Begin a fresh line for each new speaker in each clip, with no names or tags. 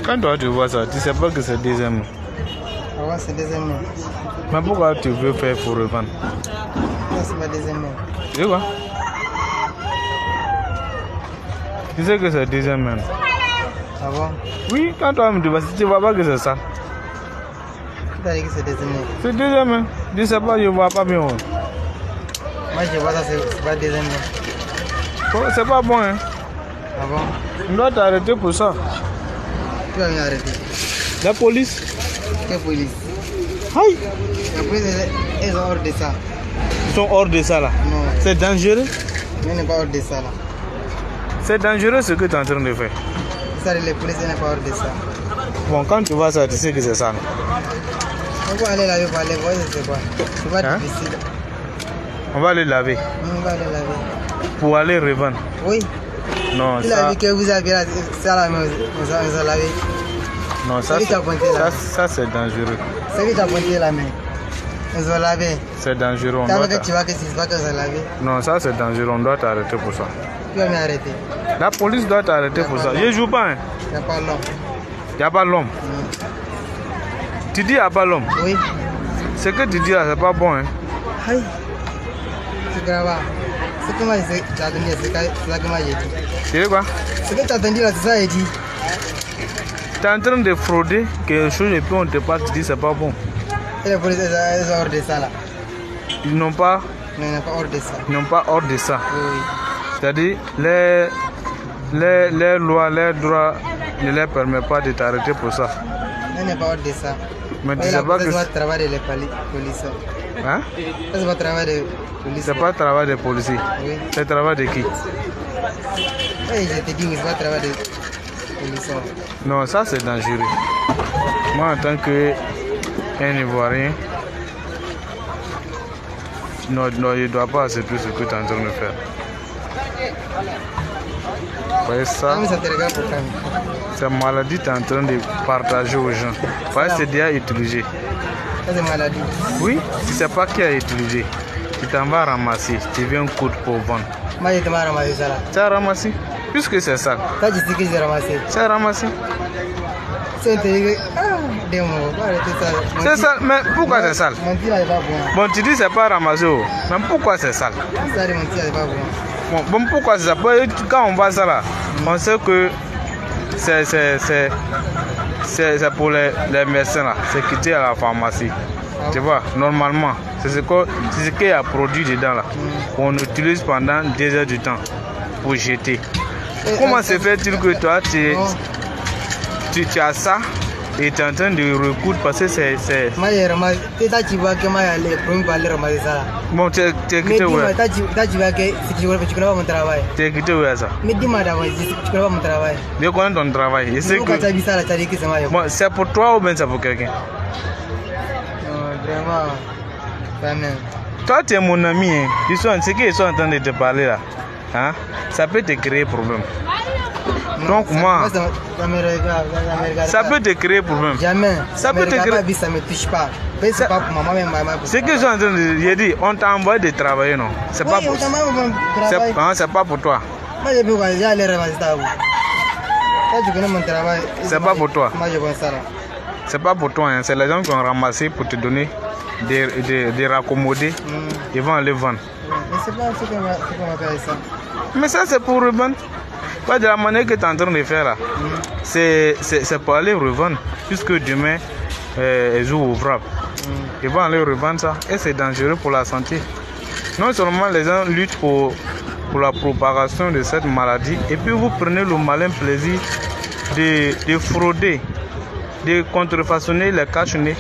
Quand toi tu vois ça, tu sais pas que c'est deuxième main.
Ah ouais, c'est deuxième main.
Mais pourquoi tu veux faire pour revendre?
Non, c'est ma deuxième main.
Tu vois? Tu sais que c'est deuxième main.
Ah bon?
Oui, quand toi tu vois pas que c'est ça.
Qui t'a dit que c'est deuxième main?
C'est deuxième main. Je sais pas, je vois pas bien.
Moi je vois ça, c'est pas deuxième main.
C'est pas bon, hein?
Ah bon?
On doit t'arrêter pour ça.
Qui va m'arrêter?
La police.
Quelle police?
Aïe!
La police, ils sont hors de ça.
Ils sont hors de ça là.
Non.
C'est dangereux.
Mais n'est pas hors de ça là.
C'est dangereux ce que tu es en train de faire.
Ça, les policiers n'est pas hors de ça.
Bon, quand tu vois ça, tu sais que c'est ça.
On va aller laver pour aller voir, c'est quoi? C'est pas difficile.
On va aller laver.
On va aller laver.
Pour aller revendre.
Oui.
Non,
il
ça...
a vu que vous avez là, ça là, vous avez lavé.
Non, ça c'est dangereux.
C'est lui qui a pointé la main. Ils ont lavé.
C'est dangereux.
Tu vois que tu vois que c'est pas que ça lavé.
Non, ça c'est dangereux. On doit t'arrêter pour ça.
Tu vas m'arrêter.
La police doit t'arrêter pour ça. Je joue pas. Hein.
Il n'y a pas l'homme.
Il n'y a pas l'homme. Tu dis il n'y a pas l'homme?
Oui.
Ce que tu dis là, c'est pas bon. Hein.
Aïe. C'est grave. C'est comment tu as donné, c'est ça que moi j'ai dit.
Tu sais quoi?
Ce que tu as entendu là, c'est ça que j'ai dit.
Tu es en train de frauder quelque chose et puis on te parle, tu dis c'est pas bon.
Et les policiers, ils sont hors de ça là.
Ils n'ont pas...
Non, ils n'ont pas hors de ça.
Ils n'ont pas hors de ça.
Oui.
C'est-à-dire, les lois, les droits ne les permettent pas de t'arrêter pour ça.
Ils n'ont pas hors de ça.
Mais tu sais pas que...
C'est pas le travail des policiers.
Hein?
C'est pas le travail des policiers.
C'est pas le travail des policiers.
Oui.
C'est le travail de qui?
Oui, je te dis, c'est pas le travail des policiers.
Non, ça c'est dangereux. Moi en tant qu'un Ivoirien, non, je ne dois pas accepter ce que tu es en train de faire. Voyez ça? Cette maladie, tu es en train de partager aux gens. Voyez, c'est déjà utilisé.
Ça c'est maladie.
Oui, tu ne sais pas qui a utilisé. Tu t'en vas ramasser, tu viens coudre pour vendre.
Moi je te m'ai ramassé ça là.
Tu as ramassé? Puisque c'est sale.
Ça je sais que j'ai ramassé.
Tu as ramassé?
C'est
sale, mais pourquoi c'est sale?
Mon tir n'est pas bon.
Bon, tu dis c'est pas ramassé, mais pourquoi c'est sale?
Ça mon tir n'est pas bon.
Bon, pourquoi c'est ça? Quand on voit ça là, on sait que c'est pour les médecins là, c'est quitter à la pharmacie. Tu vois, normalement, c'est ce qu'il y a produit dedans là. On utilise pendant 2 heures du temps pour jeter. Comment se fait-il que toi tu as ça et tu es en train de recoudre parce que c'est...
Moi j'ai ramassé, tu vois que moi j'ai les premiers pour aller ramasser ça là.
Bon, tu es quitté où?
Mais dis-moi, tu vois que si tu connais pas mon travail.
Tu es quitté où ça?
Mais dis-moi d'abord, si tu connais pas mon travail.
Je connais ton travail. Je sais que...
tu as vu ça là, tu as dit que c'est moi.
Bon, c'est pour toi ou bien c'est pour quelqu'un?
Non, vraiment, pas même.
Toi tu es mon ami, hein. Ce qu'ils sont en train de te parler là, hein? Ça peut te créer problème.
Non,
donc moi, ça peut te créer problème.
Jamais.
Ça peut te créer.
Ça me touche pas. C'est pas pour maman, même maman.
Ce qu'ils sont en train de dire, dit, on t'a envoyé de travailler, non? C'est pas pour. C'est pas pour toi.
Moi j'ai besoin d'aller ramasser ça. Toi tu connais mon travail.
C'est pas pour toi.
Moi je vois ça là.
C'est pas pour toi, hein. C'est les gens qui ont ramassé pour te donner des raccommodés. Ils vont aller vendre.
Mais c'est pas ce qu'on va faire ça.
Mais ça c'est pour revendre. Pas de la manière que tu es en train de faire là. C'est pour aller revendre. Puisque demain, les jours ouvrables. Ils vont aller revendre ça. Et c'est dangereux pour la santé. Non seulement les gens luttent pour la propagation de cette maladie. Et puis vous prenez le malin plaisir de frauder, de contrefaçonner les cache-nez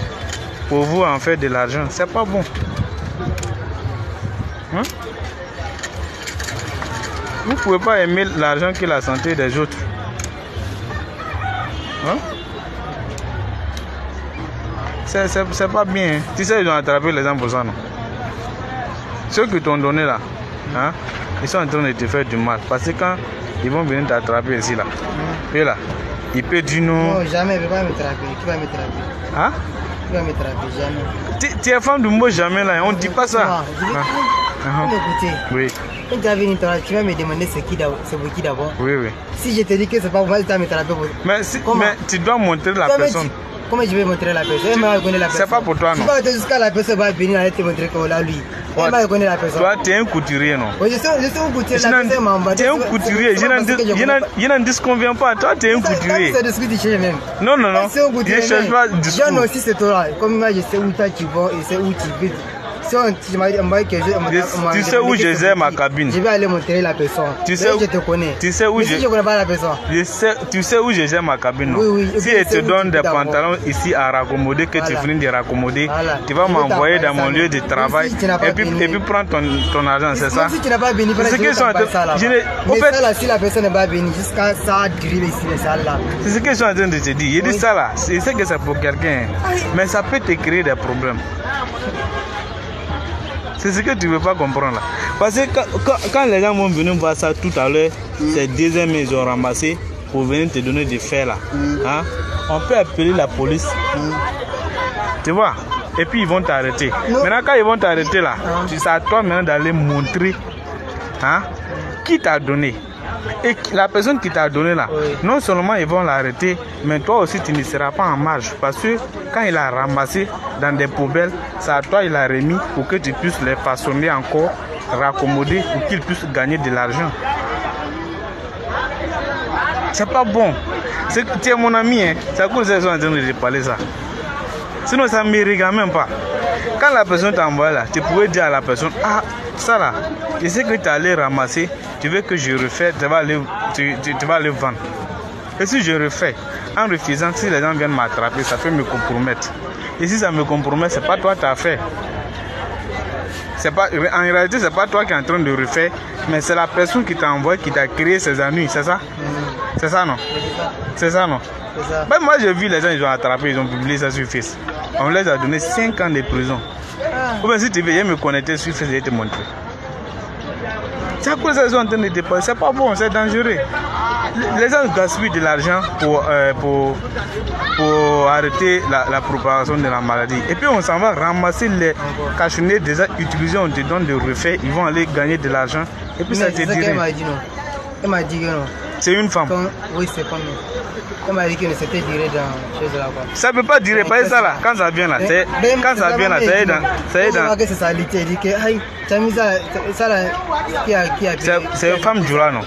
pour vous en faire de l'argent. C'est pas bon. Hein? Vous ne pouvez pas aimer l'argent que la santé des autres. Hein? C'est pas bien. Hein? Tu sais, ils ont attrapé les gens pour ça, non? Ceux qui t'ont donné là, hein? Ils sont en train de te faire du mal. Parce que quand ils vont venir t'attraper ici, là, et là, ils peuvent dire non.
Non, jamais, il ne va pas me trapper. Qui va me trapper?
Hein?
Qui va me trapper? Jamais.
Tu es femme du mot jamais là, on ne dit pas ça.
Non, je vais écouter.
Oui.
Quand tu vas venir, tu vas me demander c'est qui d'abord.
Oui, oui.
Si je te dis que c'est pas moi, tu vas me trapper.
Mais tu dois montrer la personne.
Comment je vais montrer la personne?
C'est pas pour toi, non?
Tu vas jusqu'à la personne va venir et te montrer que là, lui. Elle va reconnaître la personne.
Toi, tu es un couturier, non?
Oui, je suis un couturier. Tu es
un couturier. Je n'en disconviens pas. Toi, tu es un couturier.
C'est de ce que tu cherches même.
Non, non, non.
Je ne cherche pas du tout. John aussi, c'est toi. Comme moi, je sais où tu vas et c'est où tu veux.
Tu sais où je gère ma cabine.
Je vais aller montrer la personne.
Tu sais
je te connais.
Tu sais où
je ne connais pas la personne.
Tu sais où je gère ma cabine, non?
Oui, oui.
Si elle te donne des pantalons ici à raccommoder, que tu finis de raccommoder, tu vas m'envoyer dans mon lieu de travail et puis prendre ton argent, c'est ça?
Si tu n'as pas béni,
c'est ce que
ça là. Si la personne n'est pas bénie, jusqu'à ça drive ici, ça là.
C'est ce que je suis en train de te dire. Je dis ça là. Je sais que c'est pour quelqu'un, mais ça peut te créer des problèmes. C'est ce que tu ne veux pas comprendre là. Parce que quand les gens vont venir voir ça tout à l'heure, ces deuxièmes ils ont ramassé pour venir te donner des faits là. Hein? On peut appeler la police. Tu vois? Et puis ils vont t'arrêter. Maintenant quand ils vont t'arrêter là, c'est à toi maintenant d'aller montrer qui t'a donné. Et la personne qui t'a donné là, non seulement ils vont l'arrêter, mais toi aussi tu ne seras pas en marge. Parce que quand il a ramassé dans des poubelles, c'est à toi il a remis pour que tu puisses les façonner encore, raccommoder pour qu'ils puissent gagner de l'argent. C'est pas bon. Tu es mon ami, hein. C'est à cause de ça que je suis en train de parler ça. Sinon ça ne me regarde même pas. Quand la personne t'envoie là, tu pouvais dire à la personne, ah ça là, je sais que tu es allé ramasser, tu veux que je refais, tu vas aller vendre. Et si je refais, en refusant, si les gens viennent m'attraper, ça peut me compromettre. Et si ça me compromet, c'est pas toi qui as fait. En réalité, c'est pas toi qui es en train de refaire, mais c'est la personne qui t'a envoyé, qui t'a créé ces ennuis, c'est ça? C'est ça non? C'est ça non? Ben, moi j'ai vu les gens, ils ont attrapé, ils ont publié ça sur Facebook. On les a donné 5 ans de prison. Ou bien si tu veux me connecter sur Facebook, je vais te montrer. C'est à cause de ça qu'ils sont en train de dépasser. C'est pas bon, c'est dangereux. Les gens gaspillent de l'argent pour arrêter la propagation de la maladie. Et puis on s'en va ramasser les cachonnets déjà utilisés, on te donne de refaire, ils vont aller gagner de l'argent. Et puis ça te dit.
Elle m'a dit que non.
C'est une femme.
Oui, c'est pas nous. Elle m'a dit que c'était duré dans chose là.
Ça peut pas durer, pas ça là. Quand ça vient là, quand ça vient là, ça est dans.
C'est ça, elle dit que aïe, tu as mis ça là, qui a.
C'est une femme du non.